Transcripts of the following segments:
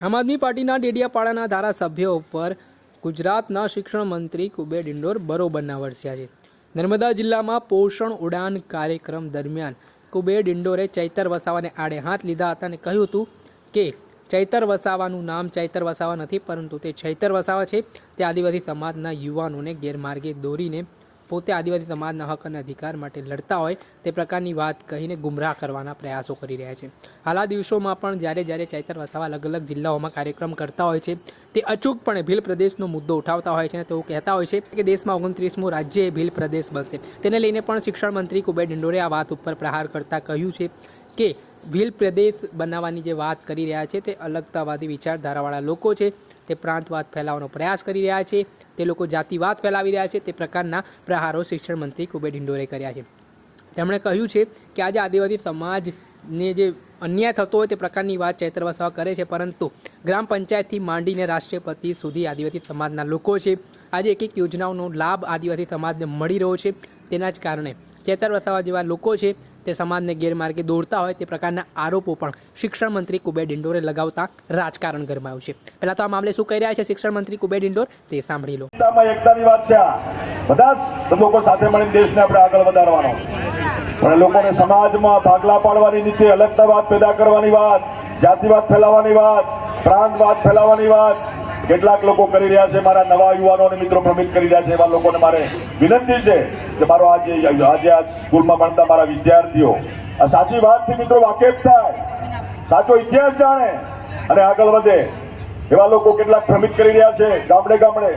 આમ આદમી પાર્ટીના ડેડિયાપાડાના ધારાસભ્યો ઉપર ગુજરાતના શિક્ષણ મંત્રી કુબેર ડિંડોર બરોબરના વરસ્યા છે। નર્મદા જિલ્લામાં પોષણ ઉડાન કાર્યક્રમ દરમિયાન કુબેર ડિંડોરે ચૈતર વસાવાને આડે હાથ લીધા હતા અને કહ્યું હતું કે ચૈતર વસાવાનું નામ ચૈતર વસાવા નથી, પરંતુ તે ચૈતર વસાવા છે। તે આદિવાસી સમાજના યુવાનોને ગેરમાર્ગે દોરીને પોતે આદિવાસી સમાજના હક અને અધિકાર માટે લડતા હોય તે પ્રકારની વાત કહીને ગુમરાહ કરવાના પ્રયાસો કરી રહ્યા છે। હાલ આ દિવસોમાં પણ જ્યારે ચૈતર વસાવા અલગ અલગ જિલ્લાઓમાં કાર્યક્રમ કરતા હોય છે, તે અચૂકપણે ભીલ પ્રદેશનો મુદ્દો ઉઠાવતા હોય છે અને તેઓ કહેતા હોય છે કે દેશમાં 29મું રાજ્ય એ ભીલ પ્રદેશ બનશે। તેને લઈને પણ શિક્ષણ મંત્રી કુબેર ડિંડોરે આ વાત ઉપર પ્રહાર કરતા કહ્યું છે કે ભીલ પ્રદેશ બનાવવાની જે વાત કરી રહ્યા છે તે અલગતાવાદી વિચારધારાવાળા લોકો છે, તે પ્રાંતવાદ ફેલાવવાનો પ્રયાસ કરી રહ્યા છે, તે લોકો જાતિવાદ ફેલાવી રહ્યા છે। તે પ્રકારના પ્રહારો શિક્ષણ મંત્રી કુબેર ડિંડોરે કર્યા છે। તેમણે કહ્યું છે કે આજે આદિવાસી સમાજને જે અન્યાય થતો હોય તે પ્રકારની વાત ચૈતર વસાવા કરે છે, પરંતુ ગ્રામ પંચાયતથી માંડીને રાષ્ટ્રપતિ સુધી આદિવાસી સમાજના લોકો છે। આજે એક યોજનાઓનો લાભ આદિવાસી સમાજને મળી રહ્યો છે, તેના જ કારણે ચૈતર વસાવા જેવા લોકો છે તે સમાજને ગેરમાર્ગે દોરતા હોય તે પ્રકારના આરોપો પણ શિક્ષણ મંત્રી કુબેર ડિંડોરે લગાવતા રાજકારણ ગરમાયું છે। પહેલા તો આ મામલે શું કહી રહ્યા છે શિક્ષણ મંત્રી કુબેર ડિંડોર તે સાંભળી લો। એકતાની વાત છે, બધા જ લોકો સાથે મળીને દેશને આપણે આગળ વધારવાનો, પણ લોકોને સમાજમાં ભાગલા પાડવાની નીતિ, અલગતાવાદ પેદા કરવાની વાત, જાતિવાદ ફેલાવવાની વાત, પ્રાંતવાદ ફેલાવવાની વાત કેટલાક લોકો કરી રહ્યા છે। મારા નવા યુવાનો અને મિત્રો ભ્રમિત કરી રહ્યા છે, એવા લોકોને મારે વિનંતી છે કે મારો આજે આ સ્કૂલમાં ભણતા મારા વિદ્યાર્થીઓ આ સાચી વાતથી મિત્રો વાકેફ થાય, સાચો ઇતિહાસ જાણે અને આગળ વધે। એવા લોકો કેટલાક ભ્રમિત કરી રહ્યા છે ગામડે ગામડે,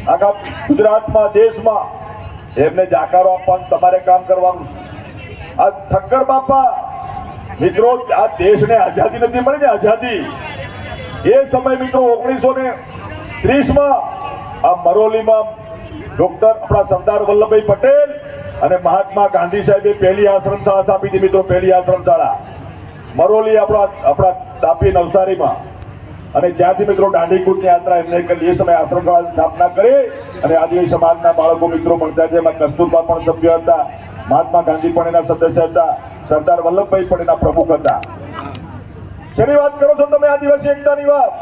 આખા ગુજરાતમાં, દેશમાં, એમને જાકારો આપવાનું તમારે કામ કરવાનું છે। આ ઠક્કર બાપા મિત્રો, આ દેશને આઝાદી નથી મળી ને, આઝાદી એ સમય મિત્રો 1930માં આ મરોલીમાં ડોક્ટર આપણા સરદાર વલ્લભભાઈ પટેલ અને મહાત્મા ગાંધી સાહેબે પહેલી આશ્રમશાળા સ્થાપી હતી મિત્રો, પહેલી આશ્રમશાળા મરોલી આપણા તાપી નવસારીમાં, અને ત્યાંથી મિત્રો દાંડીકૂટની યાત્રા એમને કરી। એ સમયે આશ્રમશાળાની સ્થાપના કરી અને આદિવાસી સમાજના બાળકો મિત્રો ભણતા છે। એમાં કસ્તુરબા પણ સભ્ય હતા, મહાત્મા ગાંધી પણ એના સદસ્ય હતા, સરદાર વલ્લભભાઈ પણ એના પ્રમુખ હતા। જેની વાત કરો છો તમે આદિવાસી એકતાની વાત,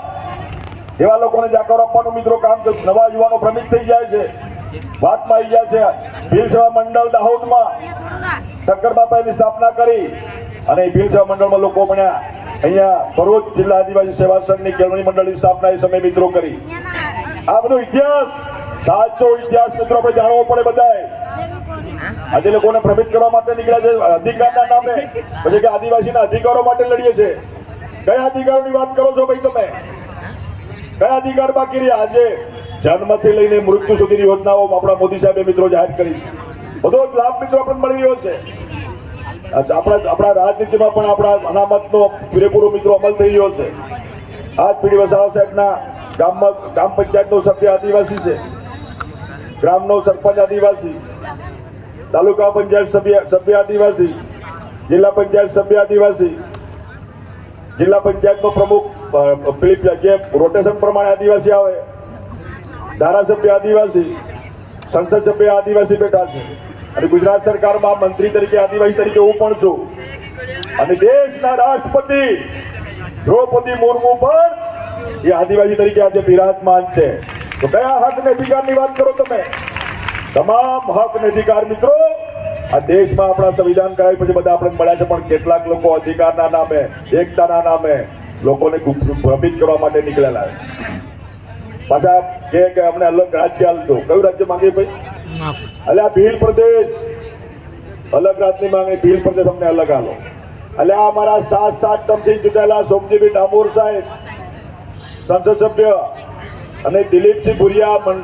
એવા લોકોને જાકારો આપવાનું મિત્રો કામ કરે। નવા યુવાનો ભ્રમિત થઈ જાય છે, વાતમાં આવી જાય છે। ભીલ સેવા મંડળ દાહોદમાં ઠક્કર બાપાની સ્થાપના કરી અને ભીલ સેવા મંડળમાં લોકો બન્યા। અહીંયા ભરૂચ જિલ્લા આદિવાસી સેવા સંઘની કેળવણી મંડળની સ્થાપના એ સમય મિત્રો કરી। આ બધો ઇતિહાસ, સાચો ઇતિહાસ મિત્રો આપણે જાણવો પડે બધાએ। આજે લોકોને ભ્રમિત કરવા માટે નીકળ્યા છે અધિકારના નામે, પછી કે આદિવાસીના અધિકારો માટે લડીએ છે। કયા અધિકારોની વાત કરો છો ભાઈ તમે? કયા અધિકાર બાકી રહ્યા? આજે જન્મથી લઈને મૃત્યુ સુધીની યોજનાઓ આપણા મોદી સાહેબે મિત્રો જાહેર કરી છે, બધો જ લાભ મિત્રો આપણને મળી રહ્યો છે। આપણા રાજનીતિમાં પણ આપણા અનામતનો પૂરેપૂરો મિત્રો અમલ થઈ રહ્યો છે। આજ પીડી વસાવા સાહેબના ગામમાં ગ્રામ પંચાયતનો સભ્ય આદિવાસી છે, ગ્રામનો સરપંચ આદિવાસી, તાલુકા પંચાયત સભ્ય આદિવાસી, જિલ્લા પંચાયત સભ્ય આદિવાસી, જિલ્લા પંચાયતનો પ્રમુખ જે રોટેશન પ્રમાણે આદિવાસી આવે, ધારાસભ્ય આદિવાસી, સંસદ સભ્ય આદિવાસી બેઠા છે, અને ગુજરાત સરકારમાં મંત્રી તરીકે આદિવાસી તરીકે હું પણ છું, અને દેશના રાષ્ટ્રપતિ દ્રૌપદી મુર્મુ પણ એ આદિવાસી તરીકે આજે બિરાજમાન છે। તો કયા હક અને અધિકારની વાત કરો તમે? તમામ હક અને અધિકાર મિત્રો આ દેશમાં આપણા સંવિધાન કરાવી પછી બધા આપણે મળ્યા છે, પણ કેટલાક લોકો અધિકારના નામે, એકતાના નામે લોકોને ભ્રમિત કરવા માટે નીકળેલા છે। પાછા કે અમને અલગ રાજ્ય હાલતો, કયું રાજ્ય માંગે ભાઈ? એટલે આ ભીલ પ્રદેશ અલગ રાજ્યની માંગણી, ભીલ પ્રદેશ અમને અલગ હાલો। એટલે આ અમારા 7 ટર્મથી ચૂંટાયેલા સોમજીભાઈ ડામોર સાહેબ સંસદ સભ્ય અને દિલીપસિંહ ભુરિયા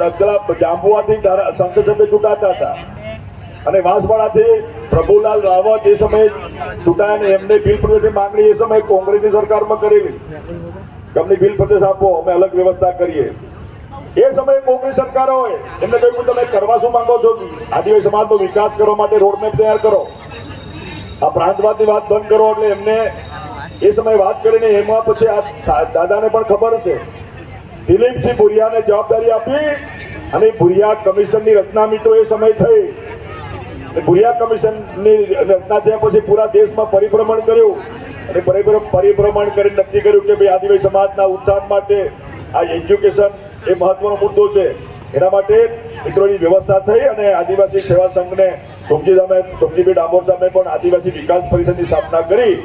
જાંબુઆથી સંસદ સભ્ય ચૂંટાતા હતા, અને વાંસવાડાથી પ્રભુલાલ રાવત એ સમયે ચૂંટાયા, અને એમને ભીલ પ્રદેશની માંગણી એ સમયે કોંગ્રેસની સરકારમાં કરેલી કે અમને ભીલ પ્રદેશ આપો, અમે અલગ વ્યવસ્થા કરીએ। એ સમયે કોંગ્રેસ સરકાર હોય એમને કહ્યું તમે કરવા શું માંગો છો? આદિવાસી સમાજનો વિકાસ કરવા માટે રોડમેપ તૈયાર કરો, આ પ્રાંતવાદની વાત બંધ કરો। એટલે એમને એ સમયે વાત કરીને એમાં પછી આ દાદાને પણ ખબર છે, દિલીપસિંહ ભુરિયાને જવાબદારી આપી અને ભુરિયા કમિશનની રચના મિત્રો એ સમય થઈ। ભુરિયા કમિશનની રચના થયા પછી પૂરા દેશમાં પરિભ્રમણ કર્યું અને પરિભ્રમણ કરી નક્કી કર્યું કે ભાઈ આદિવાસી સમાજના ઉત્થાન માટે આ એજ્યુકેશન એ મહત્વનો મુદ્દો છે. એના માટે મિત્રોની વ્યવસ્થા થઈ અને આદિવાસી સેવા સંઘને સોમજીભાઈ ડામોર સાહેબે પણ આદિવાસી વિકાસ પરિષદની સ્થાપના કરી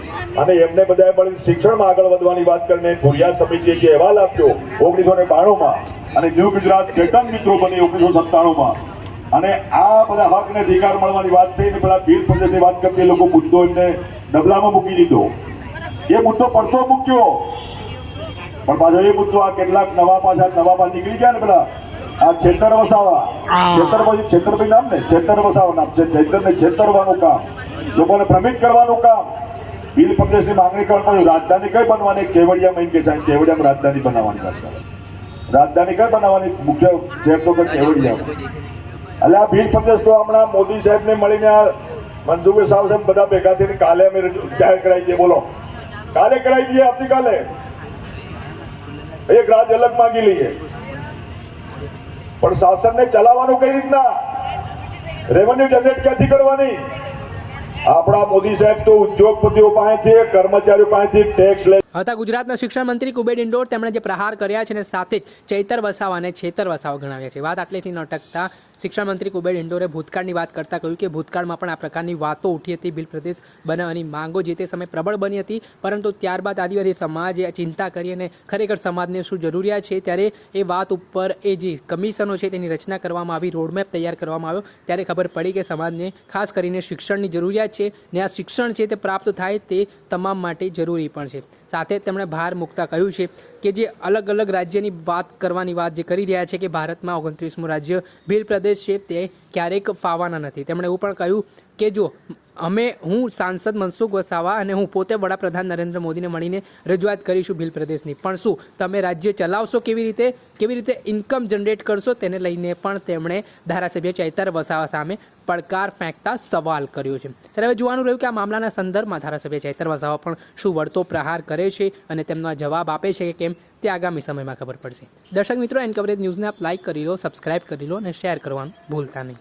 અને એમને બધાએ મળી શિક્ષણમાં આગળ વધવાની વાત કરીને ખોડિયાર સમિતિએ જે અહેવાલ આપ્યો 1992માં અને ન્યૂ ગુજરાત પેટર્ન મિત્રો બની 1997માં અને આ બધા હક ને અધિકાર મળવાની વાત થઈ ને પેલા ભીલ પ્રદેશની વાત કરતી એ લોકો મુદ્દો એમને ડબલામાં મૂકી દીધો. એ મુદ્દો પડતો મૂક્યો પણ પાછો એ મુદ્દો આ કેટલાક નવા નીકળી ગયા ને પેલા આ છેતર વસાવા છેતરભાઈ નામ ને છેતર વસાવા નામ છે. છેતરને છેતરવાનું કામ, લોકોને ભ્રમિત કરવાનું કામ, ભીલ પ્રદેશની માંગણી કરતા રાજધાની કઈ બનવાની કેવડિયા મહિન કે સાહેબ કેવડિયામાં રાજધાની બનાવવાની વાત કરે. રાજધાની કઈ બનાવવાની મુખ્ય શહેર તો કેવડિયા. એટલે આ ભીલ પ્રદેશ તો હમણાં મોદી સાહેબને મળીને મનસુખભાઈ સાહેબ બધા ભેગા થઈને કાલે અમે જાહેર કરાવી દઈએ. બોલો કાલે કરાવી દઈએ, આવતીકાલે એક રાજ અલગ માંગી લઈએ. પણ શાસનને ચલાવવાનું કઈ રીતના, રેવન્યુ જનરેટ ક્યાંથી કરવાની? આપણા મોદી સાહેબ તો ઉદ્યોગપતિઓ પાસેથી, કર્મચારીઓ પાસેથી ટેક્સ લે. હતા ગુજરાતના શિક્ષણ મંત્રી કુબેર ડિંડોર. તેમણે જે પ્રહાર કર્યા છે અને સાથે જ ચૈતર વસાવાને છેતર વસાવા ગણાવ્યા છે. વાત આટલેથી ન અટકતા શિક્ષણ મંત્રી કુબેર ડિંડોરે ભૂતકાળની વાત કરતા કહ્યું કે ભૂતકાળમાં પણ આ પ્રકારની વાતો ઉઠી હતી. ભીલ પ્રદેશ બનાવવાની માંગો જે તે સમયે પ્રબળ બની હતી, પરંતુ ત્યારબાદ આદિવાસી સમાજે ચિંતા કરી અને ખરેખર સમાજને શું જરૂરિયાત છે ત્યારે એ વાત ઉપર એ જે કમિશનો છે તેની રચના કરવામાં આવી, રોડમેપ તૈયાર કરવામાં આવ્યો. ત્યારે ખબર પડી કે સમાજને ખાસ કરીને શિક્ષણની જરૂરિયાત છે ને આ શિક્ષણ છે તે પ્રાપ્ત થાય તે તમામ માટે જરૂરી પણ છે. સાથે તેમણે ભાર મૂકતા કહ્યું છે કે જે અલગ અલગ રાજ્યની વાત કરવાની વાત જે કરી રહ્યા છે કે ભારતમાં 29મું રાજ્ય ભીલ પ્રદેશ છે તે ક્યારેક ફાવવાના નથી. તેમણે એવું પણ કહ્યું કે જો હું સાંસદ મનસુખ વસાવા અને હું પોતે વડાપ્રધાન નરેન્દ્ર મોદીને મળીને રજૂઆત કરીશું ભીલ પ્રદેશની, પણ શું તમે રાજ્ય ચલાવશો કેવી રીતે ઇન્કમ જનરેટ કરશો તેને લઈને પણ તેમણે ધારાસભ્ય ચૈતર વસાવા સામે પડકાર ફેંકતા સવાલ કર્યો છે. ત્યારે હવે જોવાનું રહ્યું કે આ મામલાના સંદર્ભમાં ધારાસભ્ય ચૈતર વસાવા પણ શું વળતો પ્રહાર કરે છે અને તેમનો જવાબ આપે છે કે કેમ તે આગામી સમયમાં ખબર પડશે. દર્શક મિત્રો, એન કવરેજ ન્યૂઝને આપ લાઇક કરી લો, સબસ્ક્રાઇબ કરી લો અને શેર કરવાનું ભૂલતા નહીં.